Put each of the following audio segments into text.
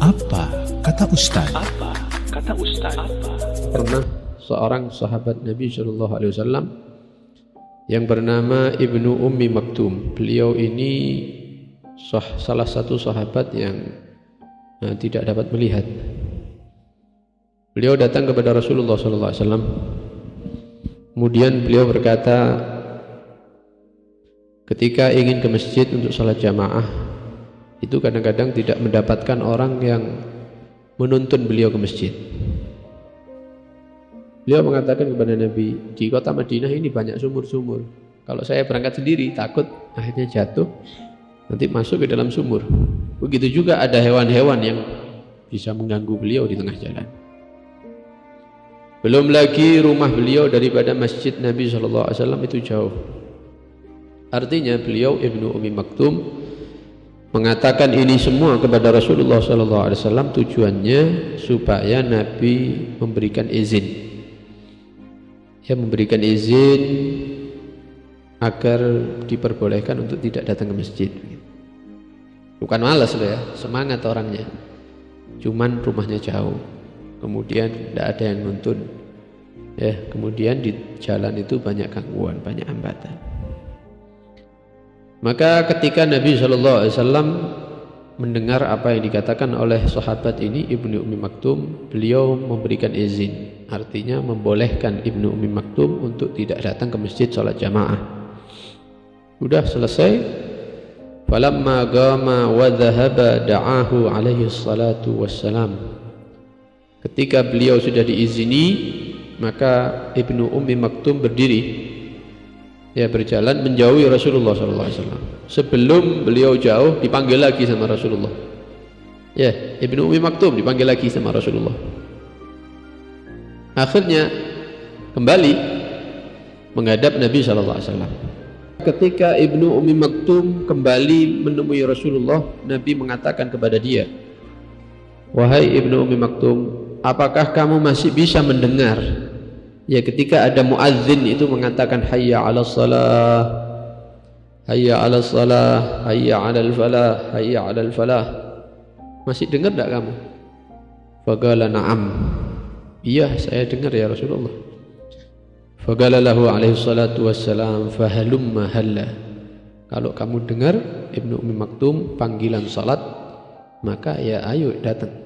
Apa kata Ustaz? Pernah seorang sahabat Nabi Shallallahu Alaihi Wasallam yang bernama Ibnu Ummi Maktum. Beliau ini salah satu sahabat yang tidak dapat melihat. Beliau datang kepada Rasulullah Shallallahu Alaihi Wasallam. Kemudian beliau berkata, ketika ingin ke masjid untuk salat jamaah, itu kadang-kadang tidak mendapatkan orang yang menuntun beliau ke masjid. Beliau mengatakan kepada Nabi, di kota Madinah ini banyak sumur-sumur. Kalau saya berangkat sendiri, takut akhirnya jatuh, nanti masuk ke dalam sumur. Begitu juga ada hewan-hewan yang bisa mengganggu beliau di tengah jalan. Belum lagi rumah beliau daripada masjid Nabi SAW itu jauh. Artinya beliau Ibnu Ummi Maktum mengatakan ini semua kepada Rasulullah SAW tujuannya supaya Nabi memberikan izin. Ya, memberikan izin agar diperbolehkan untuk tidak datang ke masjid. Bukan malas loh ya, semangat orangnya. Cuman rumahnya jauh. Kemudian tidak ada yang nuntun. Ya, kemudian di jalan itu banyak gangguan, banyak hambatan. Maka ketika Nabi SAW mendengar apa yang dikatakan oleh sahabat ini Ibnu Ummi Maktum, beliau memberikan izin. Artinya membolehkan Ibnu Ummi Maktum untuk tidak datang ke masjid salat jamaah. Sudah selesai. Falamma qama wa dhahaba da'ahu alaihi salatu wassalam. Ketika beliau sudah diizini, maka Ibnu Ummi Maktum berdiri, ya, berjalan menjauhi Rasulullah SAW. Sebelum beliau jauh, dipanggil lagi sama Rasulullah. Ya, Ibnu Ummi Maktum dipanggil lagi sama Rasulullah. Akhirnya kembali menghadap Nabi SAW. Ketika Ibnu Ummi Maktum kembali menemui Rasulullah, Nabi mengatakan kepada dia, wahai Ibnu Ummi Maktum, apakah kamu masih bisa mendengar? Ya, ketika ada muazzin itu mengatakan hayya 'alas salah, hayya 'alas salah, hayya 'alal falah, hayya 'alal falah. Masih dengar enggak kamu? Faqala na'am. Iya, saya dengar ya Rasulullah. Faqala lahu alaihi salatu wassalam fahalumma halla. Kalau kamu dengar Ibnu Ummi Maktum panggilan salat, maka ya ayo datang.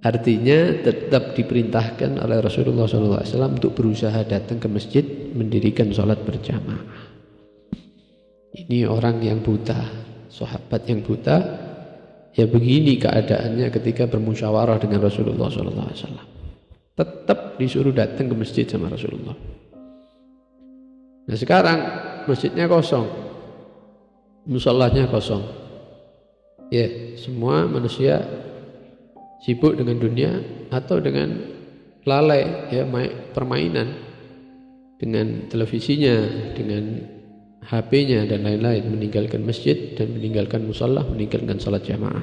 Artinya tetap diperintahkan oleh Rasulullah SAW untuk berusaha datang ke masjid mendirikan sholat berjamaah. Ini orang yang buta, sahabat yang buta, ya begini keadaannya ketika bermusyawarah dengan Rasulullah SAW. Tetap disuruh datang ke masjid sama Rasulullah. Nah sekarang masjidnya kosong, musallahnya kosong. Ya, semua manusia sibuk dengan dunia atau dengan lalai, ya, permainan dengan televisinya, dengan HP-nya dan lain-lain, meninggalkan masjid dan meninggalkan musalla, meninggalkan salat jamaah.